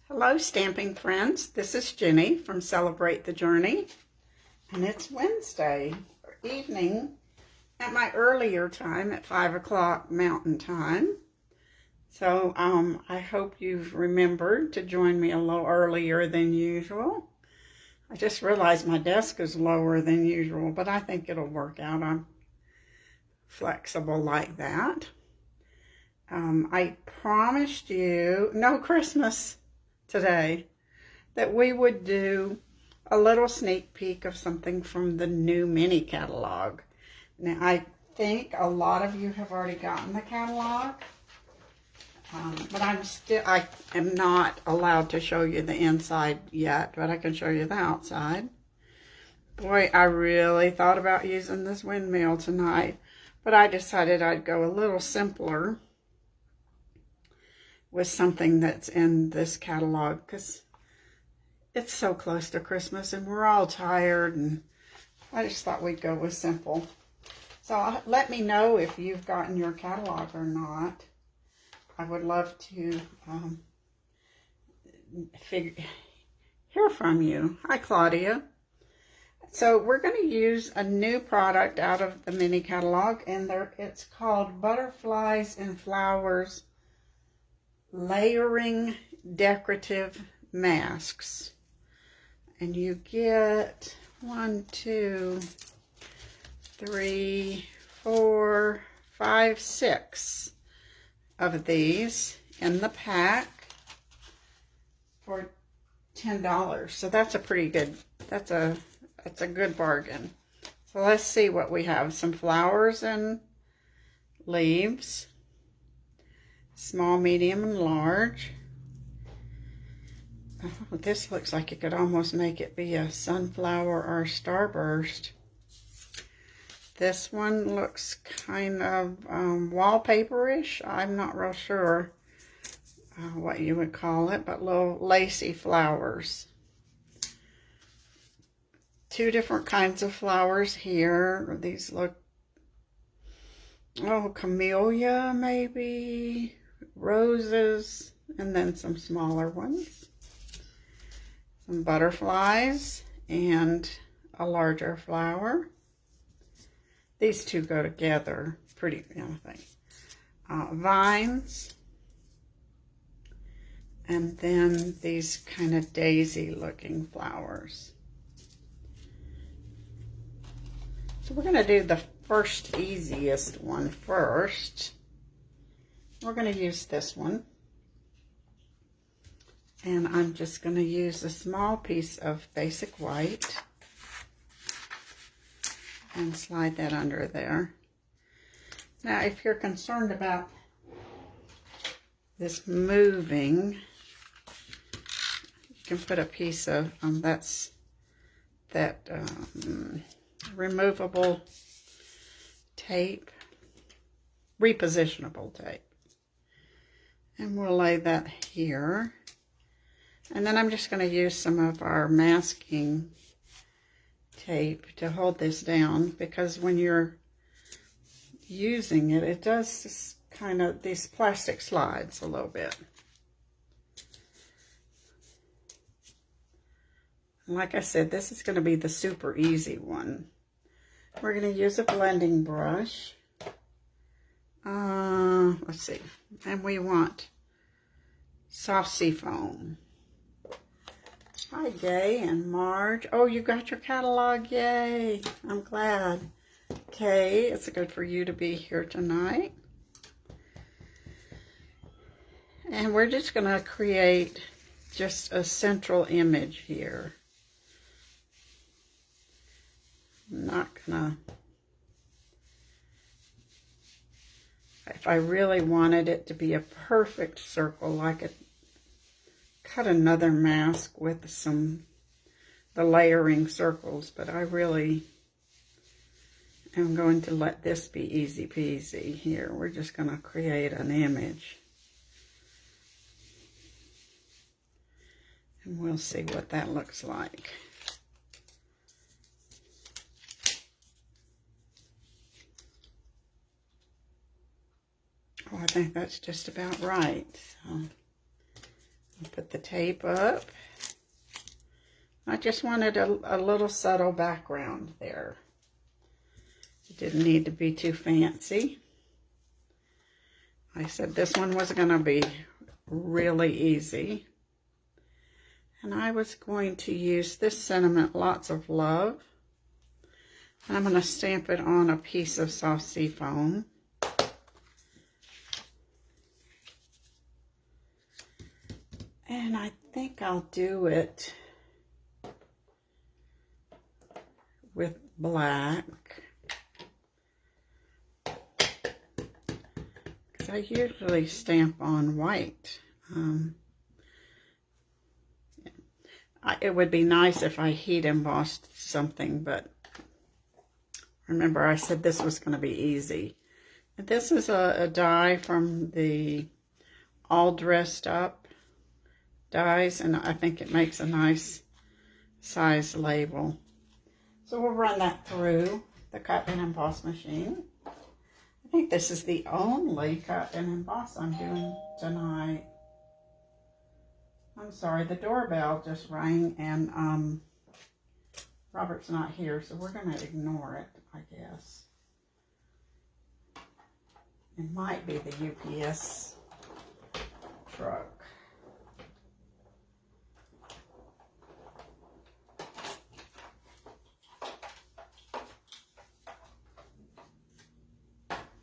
Hello, stamping friends. This is Jenny from Celebrate the Journey, and it's Wednesday evening at my earlier time at 5 o'clock Mountain Time. So I hope you've remembered to join me a little earlier than usual. I just realized my desk is lower than usual, but I think it'll work out. I'm flexible like that. I promised you no Christmas today, that we would do a little sneak peek of something from the new mini catalog. Now, I think a lot of you have already gotten the catalog, but I am not allowed to show you the inside yet, but I can show you the outside. Boy, I really thought about using this windmill tonight, but I decided I'd go a little simpler with something that's in this catalog because it's so close to Christmas and we're all tired, and I just thought we'd go with simple. So let me know if you've gotten your catalog or not. I would love to hear from you. Hi, Claudia. So we're going to use a new product out of the mini catalog, and it's called Butterflies and Flowers Layering Decorative Masks. And you get 1, 2, 3, 4, 5, 6 of these in the pack for $10. So that's a pretty good, that's a good bargain. So let's see what we have. Some flowers and leaves. Small, medium, and large. Oh, this looks like you could almost make it be a sunflower or a starburst. This one looks kind of wallpaper-ish. I'm not real sure what you would call it, but little lacy flowers. 2 different kinds of flowers here. These look, camellia maybe, roses, and then some smaller ones. Some butterflies and a larger flower. These two go together pretty, I think. Vines. And then these kind of daisy looking flowers. So we're going to do the first easiest one first. We're going to use this one. And I'm just going to use a small piece of basic white and slide that under there. Now, if you're concerned about this moving, you can put a piece of, removable tape, repositionable tape. And we'll lay that here. And then I'm just going to use some of our masking tape to hold this down, because when you're using it, it does just kind of, these plastic slides a little bit. Like I said, this is going to be the super easy one. We're going to use a blending brush. Let's see. And we want soft sea foam. Hi, Gay and Marge. Oh, you got your catalog. Yay. I'm glad. Kay, it's good for you to be here tonight. And we're just going to create just a central image here. I'm not going to... If I really wanted it to be a perfect circle, I could cut another mask with the layering circles, but I really am going to let this be easy peasy here. We're just going to create an image. And we'll see what that looks like. Oh, I think that's just about right. So Put the tape up. I just wanted a little subtle background there. It didn't need to be too fancy. I said this one was going to be really easy. And I was going to use this sentiment, Lots of Love. And I'm going to stamp it on a piece of soft seafoam. And I think I'll do it with black. Because I usually stamp on white. It would be nice if I heat embossed something, but remember I said this was going to be easy. And this is a die from the All Dressed Up dies, and I think it makes a nice size label. So we'll run that through the cut and emboss machine. I think this is the only cut and emboss I'm doing tonight. I'm sorry, the doorbell just rang, and Robert's not here, so we're going to ignore it, I guess. It might be the UPS truck.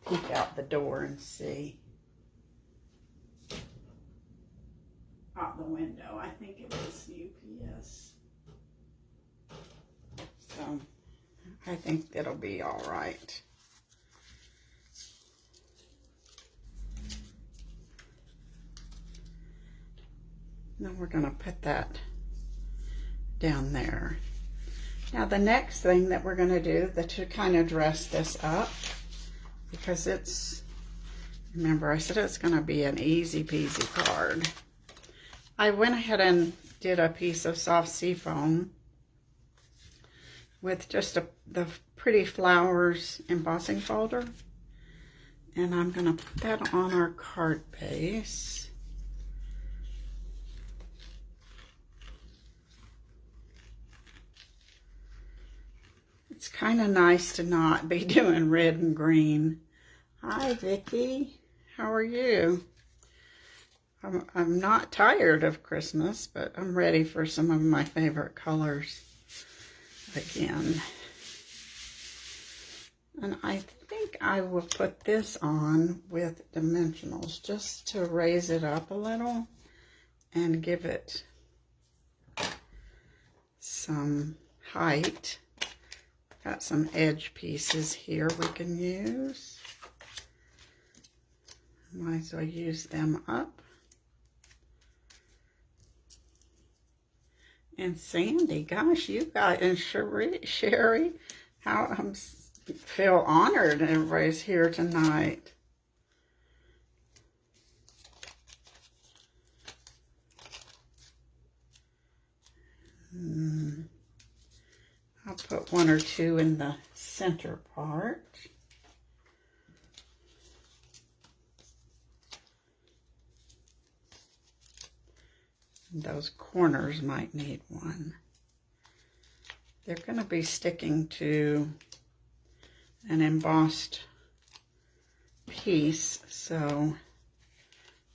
Peek out the door and see. Out the window, I think it is UPS. So, I think it'll be all right. Now we're going to put that down there. Now the next thing that we're going to do to kind of dress this up, because it's, remember I said it's going to be an easy peasy card. I went ahead and did a piece of soft seafoam with just the Pretty Flowers embossing folder. And I'm going to put that on our card base. It's kind of nice to not be doing red and green. Hi, Vicki. How are you? I'm not tired of Christmas, but I'm ready for some of my favorite colors again. And I think I will put this on with dimensionals just to raise it up a little and give it some height. Got some edge pieces here we can use. Might as well use them up. And Sandy, gosh, you got, and Sherry, how I feel honored everybody's here tonight. I'll put one or two in the center part. Those corners might need one. They're going to be sticking to an embossed piece, so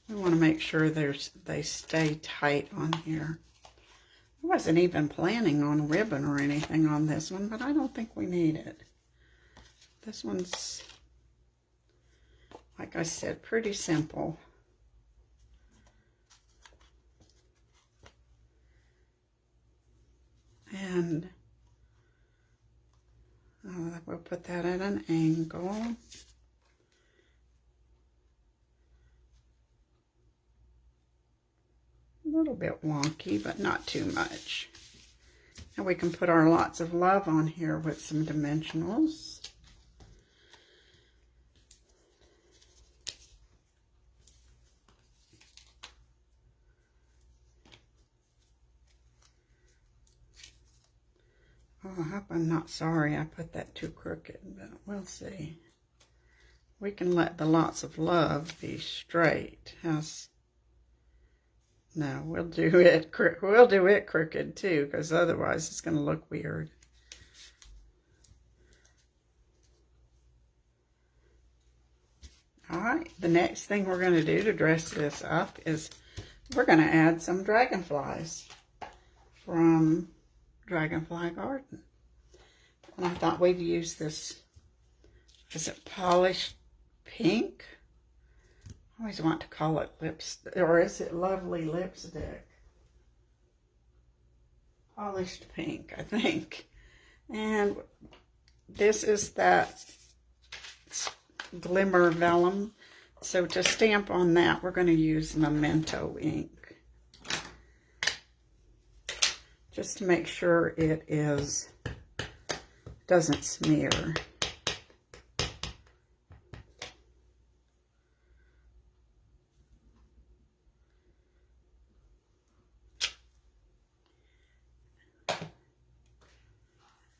we want to make sure they stay tight on here. I wasn't even planning on ribbon or anything on this one, but I don't think we need it. This one's, like I said, pretty simple. And we'll put that at an angle. A little bit wonky, but not too much. And we can put our Lots of Love on here with some dimensionals. Oh, I hope I'm not sorry I put that too crooked, but we'll see. We can let the Lots of Love be straight. How's No, we'll do it crooked too, because otherwise it's going to look weird. All right, the next thing we're going to do to dress this up is we're going to add some dragonflies from Dragonfly Garden. And I thought we'd use this, is it polished pink? I always want to call it lipstick, or is it lovely lipstick? Polished pink, I think. And this is that glimmer vellum. So to stamp on that, we're going to use Memento ink. Just to make sure it doesn't smear.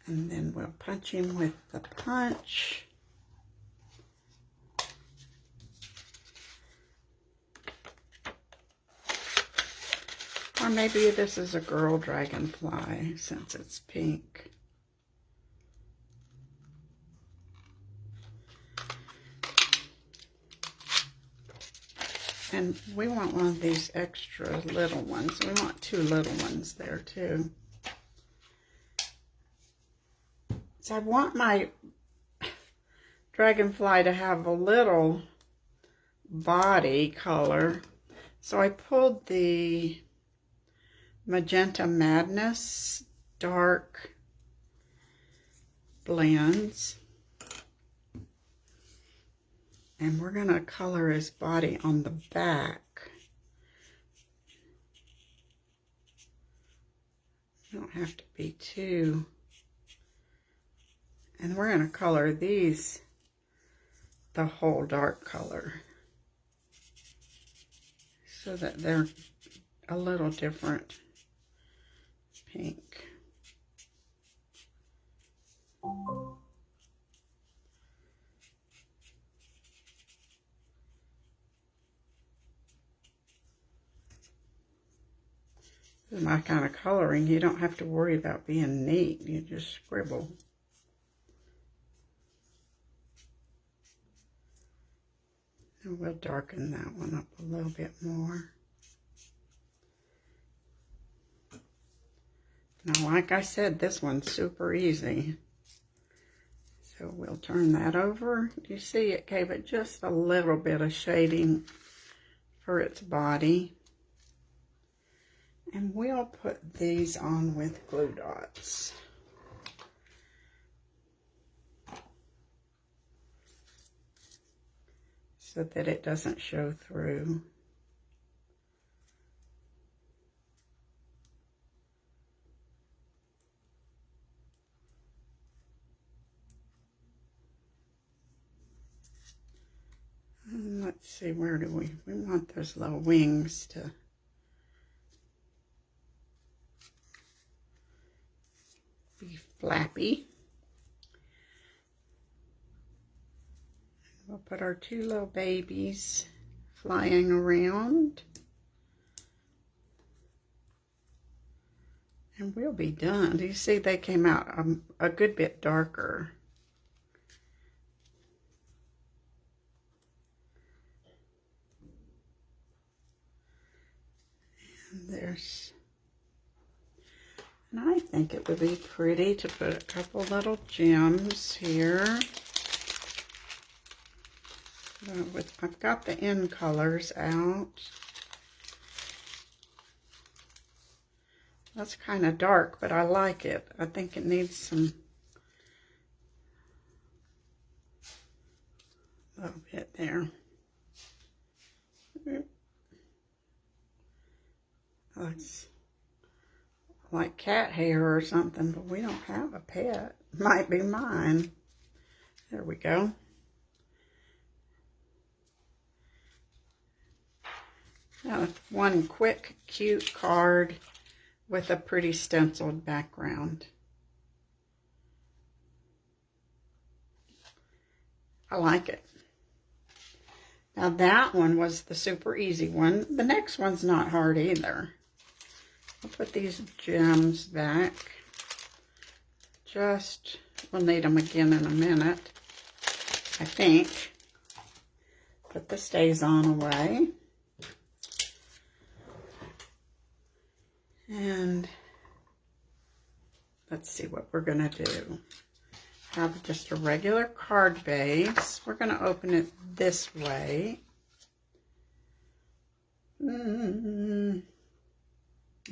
And then we'll punch him with the punch. Or maybe this is a girl dragonfly since it's pink. And we want one of these extra little ones. We want 2 little ones there too. So I want my dragonfly to have a little body color. So I pulled the Magenta Madness dark blends. And we're going to color his body on the back. You don't have to be too. And we're going to color these the whole dark color so that they're a little different pink. This is my kind of coloring. You don't have to worry about being neat. You just scribble. And we'll darken that one up a little bit more. Now, like I said, this one's super easy. So we'll turn that over. You see it gave it just a little bit of shading for its body. And we'll put these on with glue dots. So that it doesn't show through. And let's see, where do we want those little wings to be flappy. We'll put our 2 little babies flying around. And we'll be done. Do you see they came out a good bit darker? And and I think it would be pretty to put a couple little gems here. I've got the end colors out. That's kind of dark, but I like it. I think it needs some, a little bit there. Looks like cat hair or something, but we don't have a pet. Might be mine. There we go. Now, one quick, cute card with a pretty stenciled background. I like it. Now that one was the super easy one. The next one's not hard either. I'll put these gems back. We'll need them again in a minute, I think. Put the stays on away. And let's see what we're going to do. Have just a regular card base. We're going to open it this way. I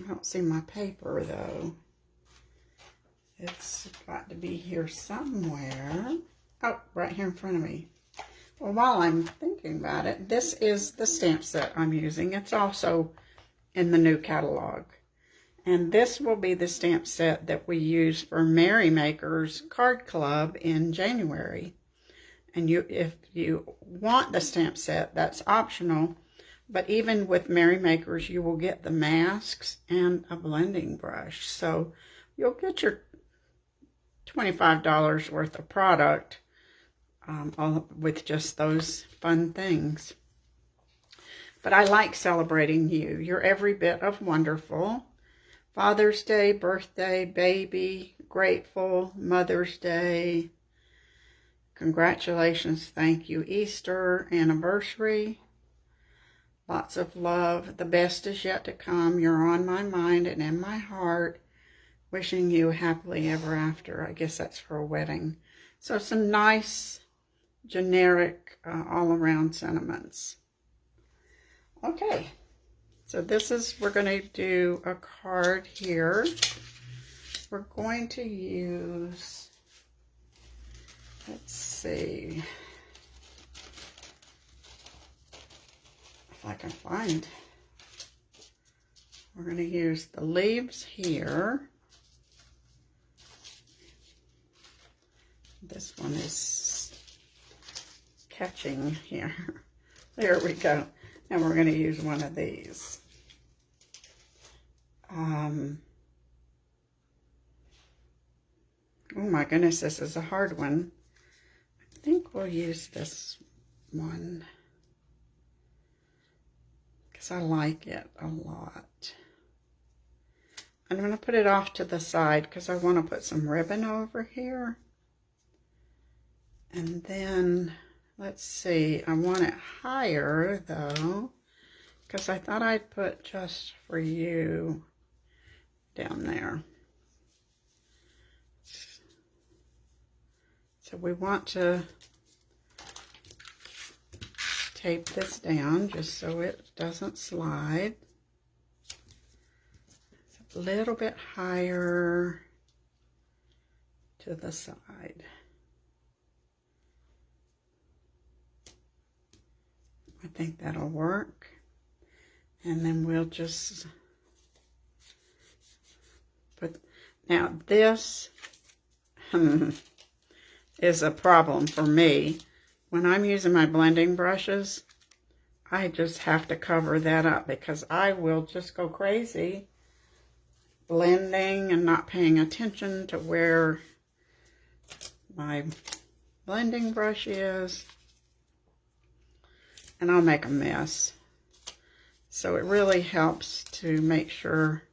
don't see my paper though. It's got to be here somewhere. Oh, right here in front of me. Well, while I'm thinking about it, this is the stamp set I'm using. It's also in the new catalog. And this will be the stamp set that we use for Merrymakers Card Club in January. And if you want the stamp set, that's optional. But even with Merrymakers, you will get the masks and a blending brush. So you'll get your $25 worth of product all with just those fun things. But I like celebrating you. You're every bit of wonderful. Father's Day, birthday, baby, grateful, Mother's Day, congratulations, thank you, Easter, anniversary, lots of love, the best is yet to come, you're on my mind and in my heart, wishing you happily ever after. I guess that's for a wedding. So some nice, generic, all-around sentiments. Okay. So we're going to do a card here. We're going to use, let's see, if I can find, we're going to use the leaves here. This one is catching here. There we go. And we're going to use one of these. Oh my goodness, this is a hard one. I think we'll use this one because I like it a lot. I'm going to put it off to the side because I want to put some ribbon over here. And then, let's see, I want it higher though, because I thought I'd put just for you down there. So we want to tape this down just so it doesn't slide. It's a little bit higher to the side. I think that'll work. And then we'll just put, now this is a problem for me. When I'm using my blending brushes, I just have to cover that up because I will just go crazy blending and not paying attention to where my blending brush is. And I'll make a mess. So it really helps to make sure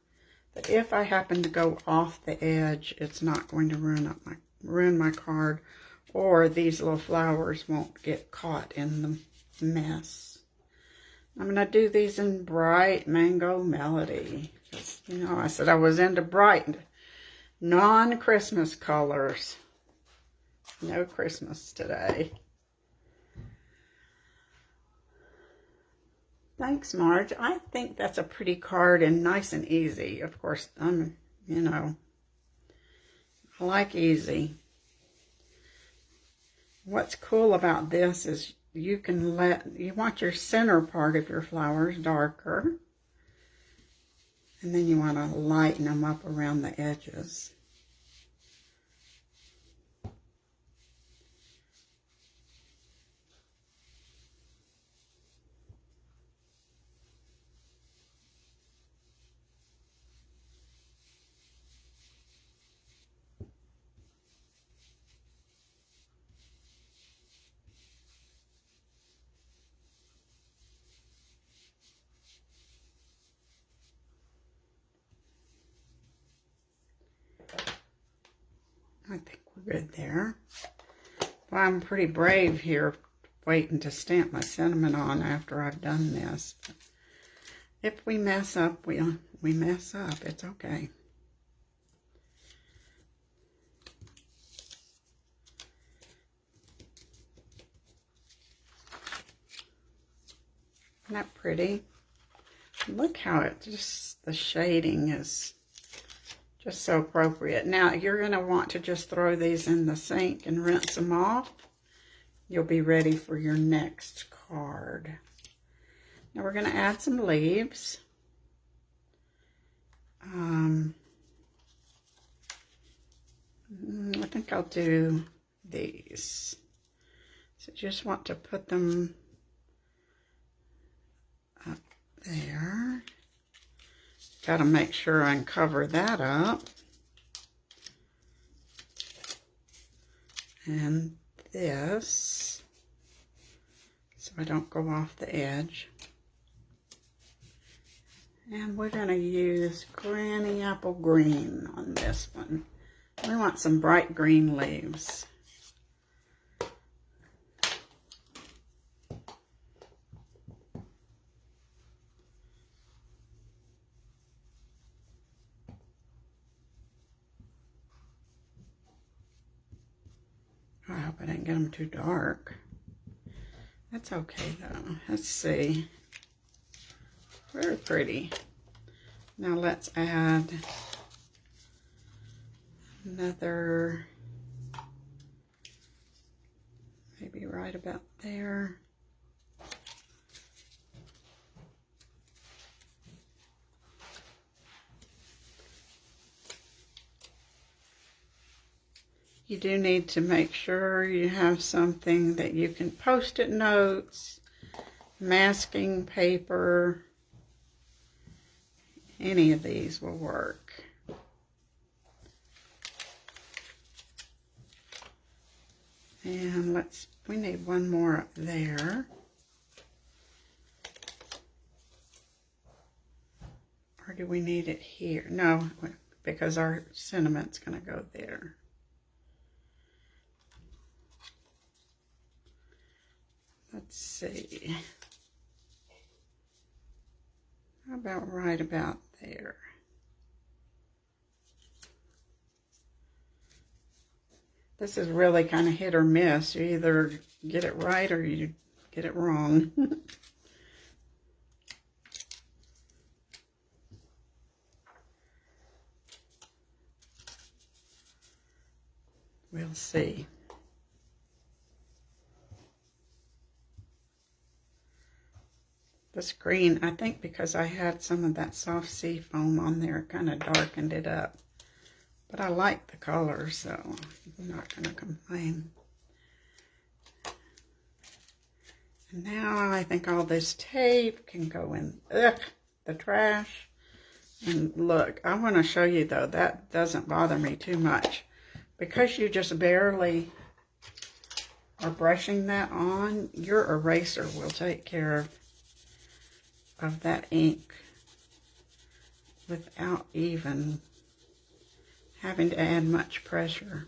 that if I happen to go off the edge, it's not going to ruin my card, or these little flowers won't get caught in the mess. I'm going to do these in Bright Mango Melody. Just, you know, I said I was into bright, non-Christmas colors. No Christmas today. Thanks, Marge. I think that's a pretty card and nice and easy. Of course, you know, I like easy. What's cool about this is you want your center part of your flowers darker. And then you want to lighten them up around the edges. good there. Well, I'm pretty brave here, waiting to stamp my cinnamon on after I've done this. But if we mess up, we mess up. It's okay. Isn't that pretty? Look how it just, the shading is just so appropriate. Now, you're going to want to just throw these in the sink and rinse them off. You'll be ready for your next card. Now, we're going to add some leaves. I think I'll do these. So just want to put them up there. Got to make sure I cover that up. And this, so I don't go off the edge. And we're going to use Granny Apple Green on this one. We want some bright green leaves. I hope I didn't get them too dark. That's okay though. Let's see. Very pretty. Now let's add another, maybe right about there. You do need to make sure you have something that you can post-it notes, masking paper, any of these will work. And we need one more up there. Or do we need it here? No, because our cinnamon's going to go there. Let's see. How about right about there? This is really kind of hit or miss. You either get it right or you get it wrong. We'll see. This green, I think because I had some of that soft sea foam on there, kind of darkened it up. But I like the color, so I'm not going to complain. And now I think all this tape can go in the trash. And look, I want to show you though, that doesn't bother me too much. Because you just barely are brushing that on, your eraser will take care of that ink without even having to add much pressure.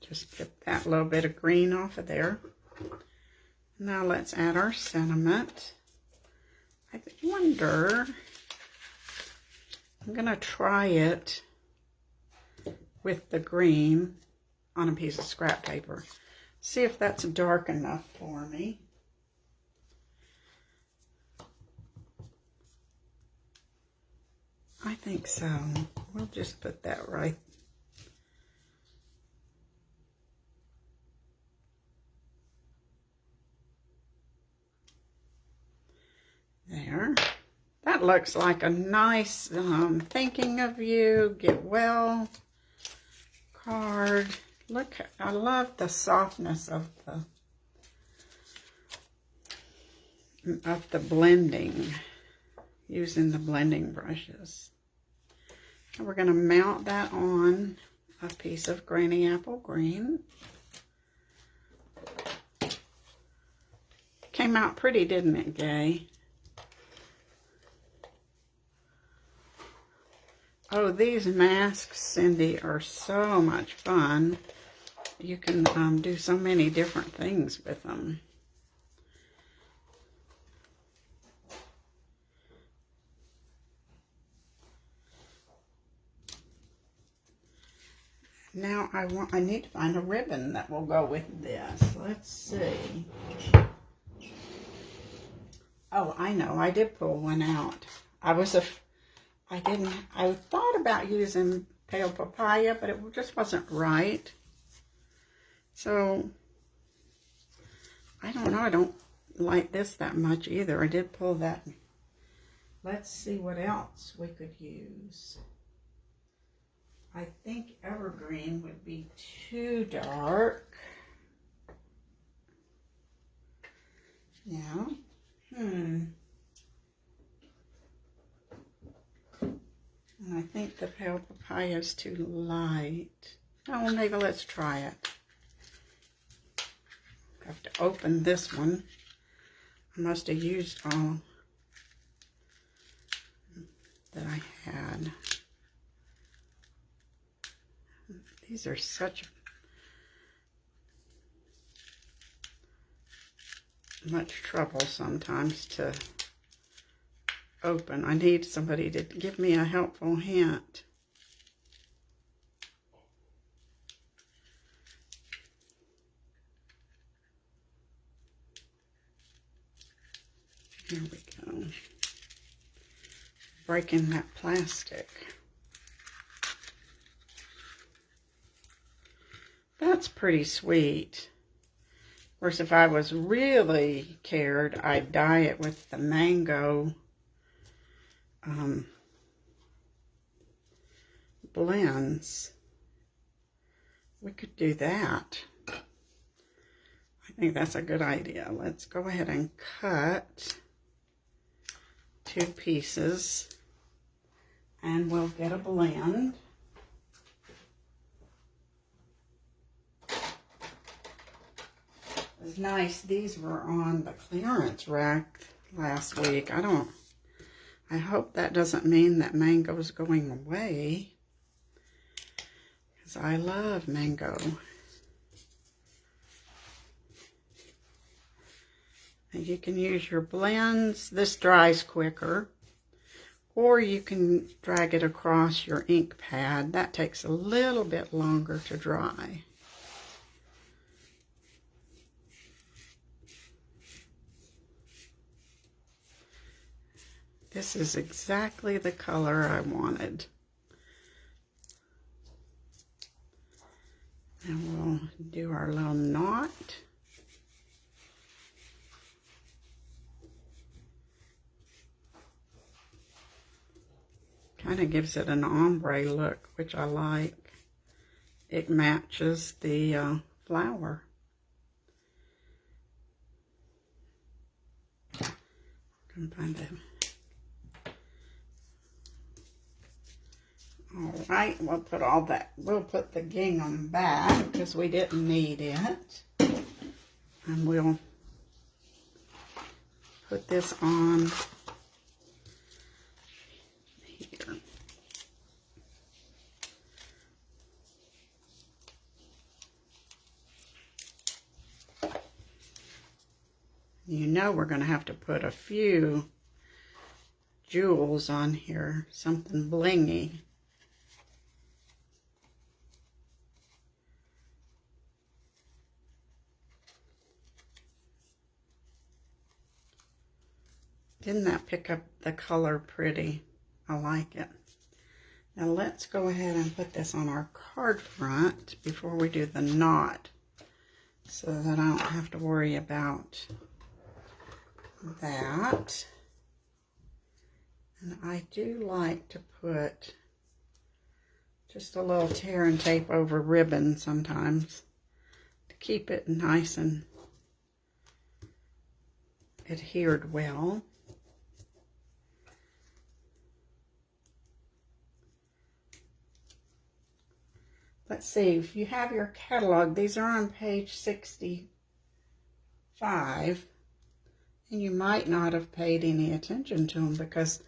Just get that little bit of green off of there. Now let's add our sentiment. I wonder, I'm gonna try it with the green on a piece of scrap paper. See if that's dark enough for me. I think so. We'll just put that right there. That looks like a nice thinking of you, get well card. Look, I love the softness of the blending, using the blending brushes. And we're going to mount that on a piece of Granny Apple Green. Came out pretty, didn't it, Gay? Oh, these masks, Cindy, are so much fun. You can do so many different things with them. Now I need to find a ribbon that will go with this. Let's see. Oh, I know. I did pull one out. I thought about using pale papaya, but it just wasn't right. So, I don't know. I don't like this that much either. I did pull that. Let's see what else we could use. I think evergreen would be too dark. Yeah. And I think the pale papaya is too light. Oh, maybe let's try it. I have to open this one. I must have used all that I had. These are such much trouble sometimes to open. I need somebody to give me a helpful hint. Here we go. Breaking that plastic. That's pretty sweet. Of course, if I was really cared, I'd dye it with the mango blends. We could do that. I think that's a good idea. Let's go ahead and cut 2 pieces and we'll get a blend. It was nice. These were on the clearance rack last week. I hope that doesn't mean that mango's going away, because I love mango. And you can use your blends. This dries quicker. Or you can drag it across your ink pad. That takes a little bit longer to dry. This is exactly the color I wanted. And we'll do our little knot. Kind of gives it an ombre look, which I like. It matches the flower. Can find it. All right, we'll put the gingham back because we didn't need it. And we'll put this on here. You know we're going to have to put a few jewels on here, something blingy. Didn't that pick up the color pretty? I like it. Now let's go ahead and put this on our card front before we do the knot, so that I don't have to worry about that. And I do like to put just a little tear and tape over ribbon sometimes to keep it nice and adhered well. Let's see, if you have your catalog, these are on page 65. And you might not have paid any attention to them, because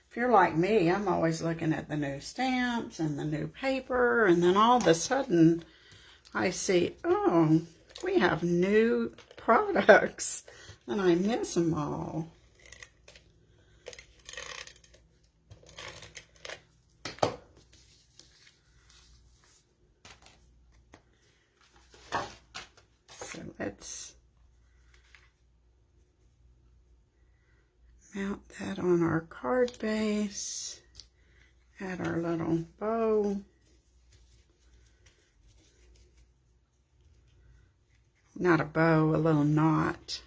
if you're like me, I'm always looking at the new stamps and the new paper, and then all of a sudden I see, oh, we have new products, and I miss them all. So let's mount that on our card base, add our little bow. Not a bow, a little knot.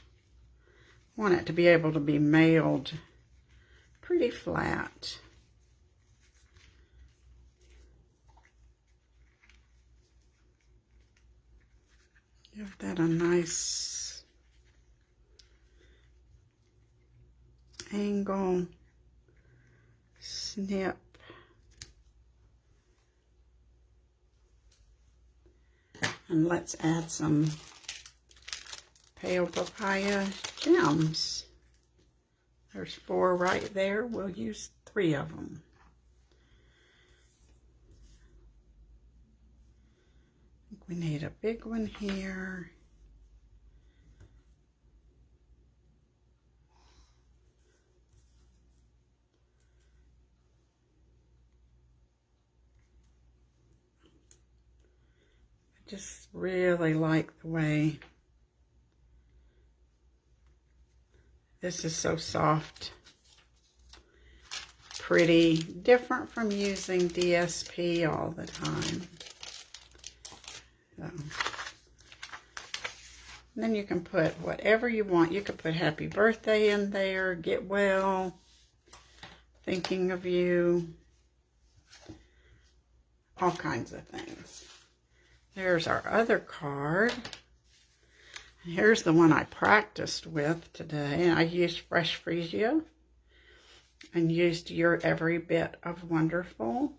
Want it to be able to be mailed pretty flat. Give that a nice angle, snip. And let's add some pale papaya gems. There's 4 right there. We'll use 3 of them. I think we need a big one here. I just really like the way this is so soft, pretty, different from using DSP all the time. So, then you can put whatever you want. You could put happy birthday in there, get well, thinking of you, all kinds of things. There's our other card. Here's the one I practiced with today. I used Fresh Freesia and used You're Every Bit of Wonderful.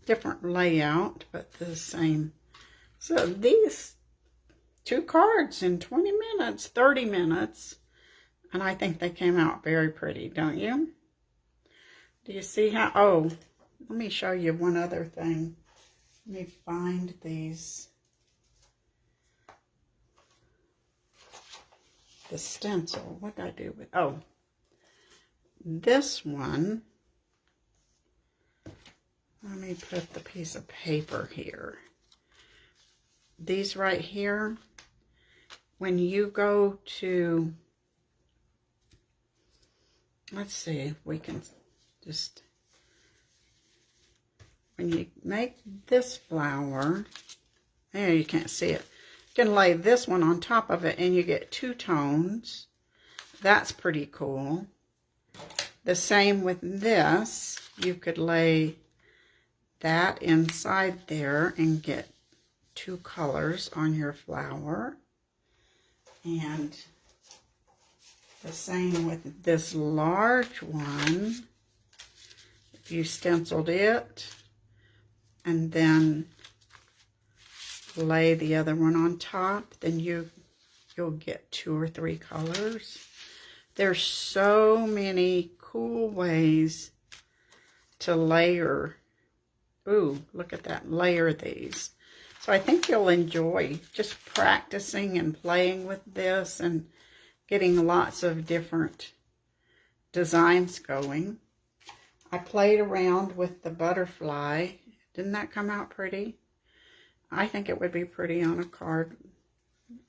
Different layout, but the same. So these 2 cards in 20 minutes, 30 minutes, and I think they came out very pretty, don't you? Do you see how, oh, let me show you one other thing. Let me find these. The stencil, what did I do with, oh, this one, let me put the piece of paper here. These right here, when you go to, let's see if we can just, when you make this flower, there you can't see it. You can lay this one on top of it and you get 2 tones. That's pretty cool. The same with this. You could lay that inside there and get 2 colors on your flower. And the same with this large one. If you stenciled it and then lay the other one on top, then you'll get 2 or 3 colors. There's so many cool ways to layer. Ooh, look at that, layer these. So I think you'll enjoy just practicing and playing with this and getting lots of different designs going. I played around with the butterfly. Didn't that come out pretty? I think it would be pretty on a card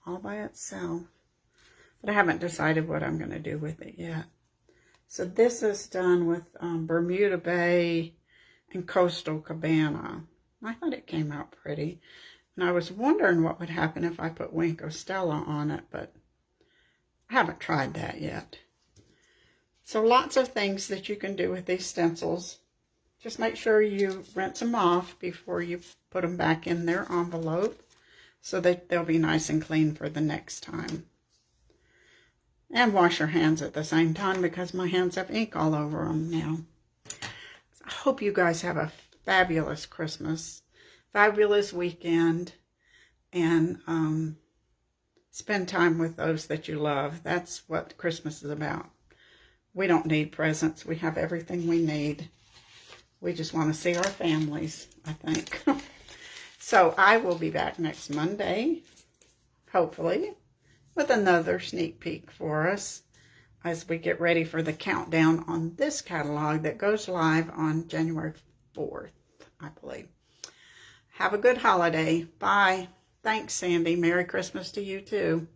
all by itself. But I haven't decided what I'm going to do with it yet. So this is done with Bermuda Bay and Coastal Cabana. I thought it came out pretty. And I was wondering what would happen if I put Wink of Stella on it, but I haven't tried that yet. So lots of things that you can do with these stencils. Just make sure you rinse them off before you put them back in their envelope so that they'll be nice and clean for the next time. And wash your hands at the same time because my hands have ink all over them now. I hope you guys have a fabulous Christmas, fabulous weekend, and spend time with those that you love. That's what Christmas is about. We don't need presents. We have everything we need. We just want to see our families, I think. So I will be back next Monday, hopefully, with another sneak peek for us as we get ready for the countdown on this catalog that goes live on January 4th, I believe. Have a good holiday. Bye. Thanks, Sandy. Merry Christmas to you, too.